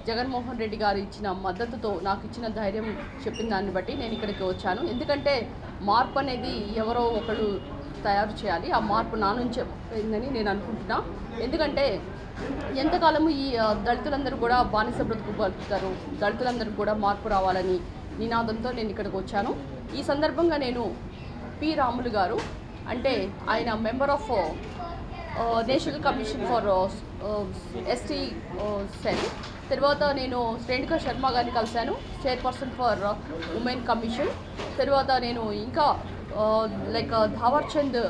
జగన్మోహన్ రెడ్డి గారు ఇచ్చిన మద్దతుతో నాకు ఇచ్చిన ధైర్యం చెప్పిన దాన్ని బట్టి నేను ఇక్కడికి వచ్చాను. ఎందుకంటే మార్పు అనేది ఎవరో ఒకరు తయారు చేయాలి. ఆ మార్పు నా నుంచి అయిందని నేను అనుకుంటున్నా. ఎందుకంటే ఎంతకాలము ఈ దళితులందరూ కూడా బానిస బ్రతుకు బతుకుతారు, దళితులందరూ కూడా మార్పు రావాలని నినాదంతో నేను ఇక్కడికి వచ్చాను. ఈ సందర్భంగా నేను పి రాములు గారు అంటే ఆయన member of national commission for ST cell, తర్వాత నేను రేణుకా శర్మ గారిని కలిశాను, చైర్పర్సన్ ఫర్ ఉమెన్ కమిషన్, తర్వాత నేను ఇంకా లైక్ ధావర్చంద్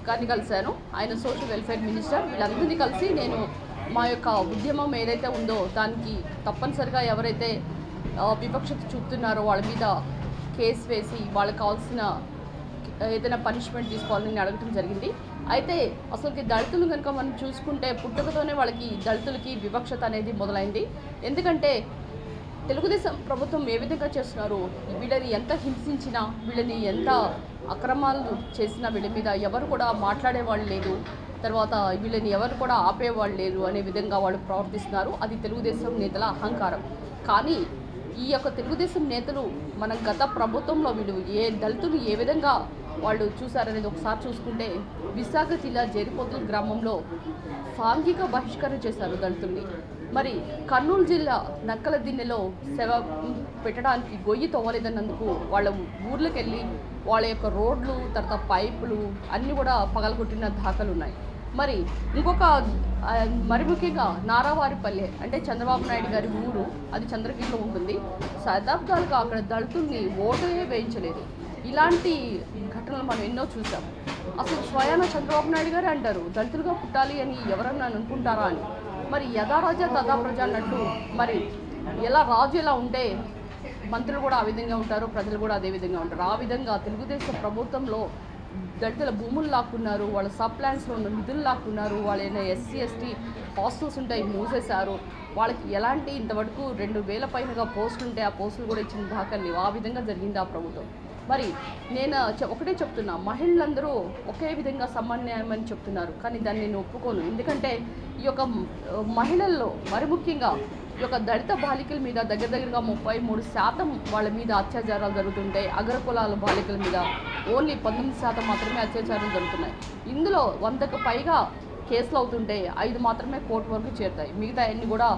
గారిని కలిశాను, ఆయన సోషల్ వెల్ఫేర్ మినిస్టర్. వీళ్ళందరినీ కలిసి నేను మా యొక్క ఉద్యమం ఏదైతే ఉందో దానికి తప్పనిసరిగా ఎవరైతే వివక్షత చూపుతున్నారో వాళ్ళ మీద కేసు వేసి వాళ్ళకి కావాల్సిన ఏదైనా పనిష్మెంట్ తీసుకోవాలని అడగటం జరిగింది. అయితే అసలుకి దళితులు కనుక మనం చూసుకుంటే పుట్టుకతోనే వాళ్ళకి దళితులకి వివక్షత అనేది మొదలైంది. ఎందుకంటే తెలుగుదేశం ప్రభుత్వం ఏ విధంగా చేస్తున్నారు, వీళ్ళని ఎంత హింసించినా, వీళ్ళని ఎంత అక్రమాలు చేసినా వీళ్ళ మీద ఎవరు కూడా మాట్లాడేవాళ్ళు లేదు, తర్వాత వీళ్ళని ఎవరు కూడా ఆపేవాళ్ళు లేరు అనే విధంగా వాళ్ళు ప్రవర్తిస్తున్నారు. అది తెలుగుదేశం నేతల అహంకారం. కానీ ఈ యొక్క తెలుగుదేశం నేతలు మన గత ప్రభుత్వంలో వీళ్ళు దళితులు ఏ విధంగా వాళ్ళు చూశారనేది ఒకసారి చూసుకుంటే విశాఖ జిల్లా జేరిపోతుల గ్రామంలో సాంఘిక బహిష్కరణ చేశారు దళితుల్ని. మరి కర్నూలు జిల్లా నక్కల దిన్నెలో సేవ పెట్టడానికి గొయ్యి తవ్వలేదన్నందుకు వాళ్ళ ఊర్లోకి వెళ్ళి వాళ్ళ యొక్క రోడ్లు, తర్వాత పైపులు అన్నీ కూడా పగలగొట్టిన దాఖలు ఉన్నాయి. మరి ఇంకొక మరి ముఖ్యంగా నారావారిపల్లె అంటే చంద్రబాబు నాయుడు గారి ఊరు, అది చంద్రగిరిలో ఉంటుంది. శతాబ్దాలుగా అక్కడ దళితుల్ని ఓటే వేయించలేదు. ఇలాంటి ఘటనలు మనం ఎన్నో చూసాం. అసలు స్వయాన చంద్రబాబు నాయుడు గారే అంటారు దళితులుగా పుట్టాలి అని ఎవరన్నా అనుకుంటారా అని. మరి యథా రాజా తథా ప్రజ అన్నట్టు మరి ఎలా రాజు ఎలా ఉంటే మంత్రులు కూడా ఆ విధంగా ఉంటారు, ప్రజలు కూడా అదే విధంగా ఉంటారు. ఆ విధంగా తెలుగుదేశం ప్రభుత్వంలో దళితుల భూములు లాక్కున్నారు, వాళ్ళ సబ్ ప్లాన్స్లో ఉన్న నిధులు లాక్కున్నారు, వాళ్ళ ఎస్సీ ఎస్టీ హాస్టల్స్ ఉంటాయి మూసేశారు. వాళ్ళకి ఎలాంటి ఇంతవరకు 2000 పైనగా పోస్టులు ఉంటే ఆ పోస్టులు కూడా ఇచ్చిన దాఖలు లేవు. ఆ విధంగా జరిగింది ఆ ప్రభుత్వం. మరి నేను ఒకటే చెప్తున్నా, మహిళలందరూ ఒకే విధంగా సమన్వయం అని చెప్తున్నారు, కానీ దాన్ని నేను ఒప్పుకోను. ఎందుకంటే ఈ యొక్క మహిళల్లో మరి ముఖ్యంగా ఈ యొక్క దళిత బాలికల మీద దగ్గరగా 33% వాళ్ళ మీద అత్యాచారాలు జరుగుతుంటాయి. అగ్రకులాల బాలికల మీద ఓన్లీ 19% మాత్రమే అత్యాచారాలు జరుగుతున్నాయి. ఇందులో 100కు పైగా కేసులు అవుతుంటే 5 మాత్రమే కోర్టు వరకు చేరుతాయి. మిగతా అన్ని కూడా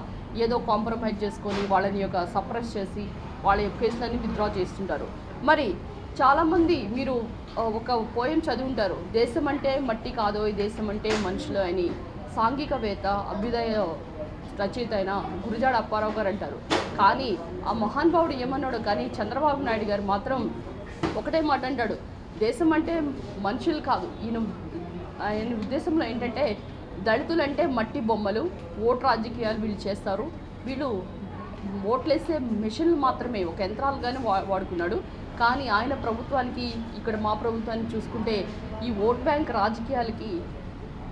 ఏదో కాంప్రమైజ్ చేసుకొని వాళ్ళని యొక్క సప్రెస్ చేసి వాళ్ళ యొక్క కేసులన్నీ విత్డ్రా చేస్తుంటారు. మరి చాలామంది మీరు ఒక పోయం చదువుంటారు, దేశం అంటే మట్టి కాదో ఈ దేశం అంటే మనుషులు అని. సాంఘికవేత్త అభ్యుదయ రచయిత అయిన గురజాడ అప్పారావు గారు అంటారు. కానీ ఆ మహానుభావుడు ఏమన్నాడు, కానీ చంద్రబాబు నాయుడు గారు మాత్రం ఒకటే మాట అంటాడు, దేశం అంటే మనుషులు కాదు. ఆయన ఉద్దేశంలో ఏంటంటే దళితులంటే మట్టి బొమ్మలు, ఓటు రాజకీయాలు వీళ్ళు చేస్తారు, వీళ్ళు ఓట్లేసే మెషిన్లు మాత్రమే, ఒక యంత్రాలుగానే వాడుకున్నాడు. కానీ ఆయన ప్రభుత్వానికి ఇక్కడ మా ప్రభుత్వాన్ని చూసుకుంటే ఈ ఓట్ బ్యాంక్ రాజకీయాలకి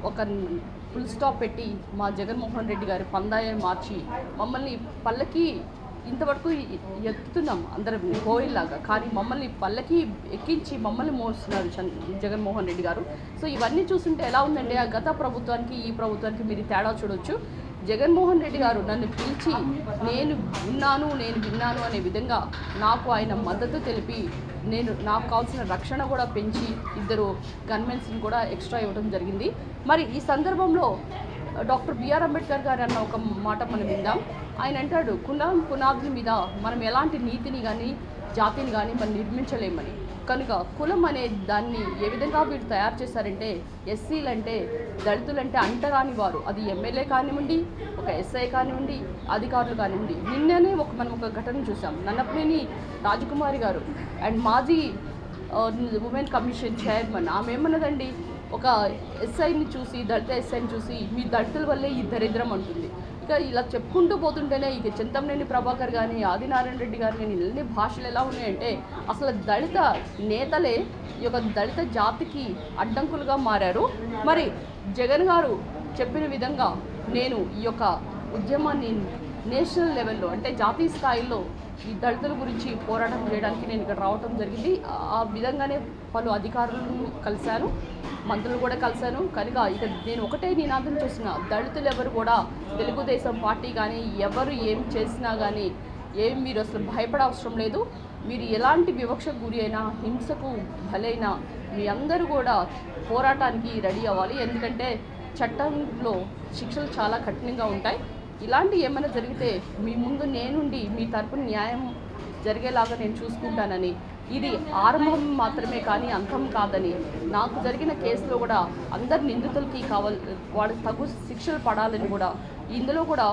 ఒక ఫుల్ స్టాప్ పెట్టి మా జగన్మోహన్ రెడ్డి గారి పందాయం మార్చి మమ్మల్ని పల్లకి ఇంతవరకు ఎత్తుతున్నాం అందరం కోయిల్లాగా, కానీ మమ్మల్ని పల్లకి ఎక్కించి మమ్మల్ని మోస్తున్నారు జగన్మోహన్ రెడ్డి గారు. సో ఇవన్నీ చూస్తుంటే ఎలా ఉందంటే ఆ గత ప్రభుత్వానికి ఈ ప్రభుత్వానికి మీరు తేడా చూడొచ్చు. జగన్మోహన్ రెడ్డి గారు నన్ను పిలిచి నేను విన్నాను అనే విధంగా నాకు ఆయన మద్దతు తెలిపి నాకు కావాల్సిన రక్షణ కూడా పెంచి 2 గన్మెన్స్ని కూడా ఎక్స్ట్రా ఇవ్వడం జరిగింది. మరి ఈ సందర్భంలో డాక్టర్ బిఆర్ అంబేద్కర్ గారు అన్న ఒక మాట మనం విందాం. ఆయన అంటాడు, కులం పునాదుల మీద మనం ఎలాంటి నీతిని కానీ జాతిని కానీ మనం నిర్మించలేమని. కనుక కులం అనే దాన్ని ఏ విధంగా వీళ్ళు తయారు చేశారంటే ఎస్సీలంటే దళితులంటే అంటరాని వారు, అది ఎమ్మెల్యే కానివ్వండి, ఒక ఎస్ఐ కానివ్వండి, అధికారులు కానివ్వండి. నిన్ననే మనం ఒక ఘటన చూసాం. నన్నపనేని రాజకుమారి గారు అండ్ మాజీ ఉమెన్ కమిషన్ చైర్మన్ ఆమె ఏమన్నదండి, ఒక ఎస్ఐని చూసి, దళిత ఎస్ఐని చూసి మీ దళితుల వల్లే ఈ దరిద్రం అంటుంది. ఇక ఇలా చెప్పుకుంటూ పోతుంటేనే ఇక చింతమనేని ప్రభాకర్ కానీ, ఆదినారాయణ రెడ్డి గారు కానీ ఇన్ని భాషలు ఎలా ఉన్నాయంటే అసలు దళిత నేతలే ఈ యొక్క దళిత జాతికి అడ్డంకులుగా మారారు. మరి జగన్ గారు చెప్పిన విధంగా నేను ఈ యొక్క ఉద్యమాన్ని నేషనల్ లెవెల్లో అంటే జాతీయ స్థాయిలో ఈ దళితుల గురించి పోరాటం చేయడానికి నేను ఇక్కడ రావటం జరిగింది. ఆ విధంగానే పలు అధికారులను కలిశాను, మంత్రులు కూడా కలిశాను. కనుక ఇక నేను ఒకటే నినాదం చేసిన, దళితులు ఎవరు కూడా తెలుగుదేశం పార్టీ కానీ ఎవరు ఏం చేసినా కానీ మీరు అసలు భయపడవసరం లేదు. మీరు ఎలాంటి వివక్షకు గురి అయినా, హింసకు బలైనా మీ అందరూ కూడా పోరాటానికి రెడీ అవ్వాలి. ఎందుకంటే చట్టంలో శిక్షలు చాలా కఠినంగా ఉంటాయి. ఇలాంటి ఏమైనా జరిగితే మీ ముందు నేనుండి మీ తరపున న్యాయం జరిగేలాగా నేను చూసుకుంటానని, ఇది ఆరంభం మాత్రమే కానీ అంతం కాదని, నాకు జరిగిన కేసులో కూడా అందరి నిందితులకి వాళ్ళకి తగు శిక్షలు పడాలని కూడా, ఇందులో కూడా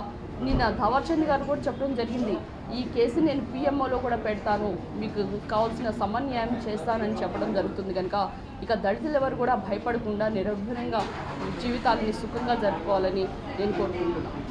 నిన్న ధవర్చంద్ గారు కూడా చెప్పడం జరిగింది, ఈ కేసు నేను పిఎంఓలో కూడా పెడతాను, మీకు కావాల్సిన సమన్యాయం చేస్తానని చెప్పడం జరుగుతుంది. కనుక ఇక దళితులు ఎవరు కూడా భయపడకుండా నిర్భయంగా జీవితాలని సుఖంగా జరుపుకోవాలని నేను కోరుకుంటున్నాను.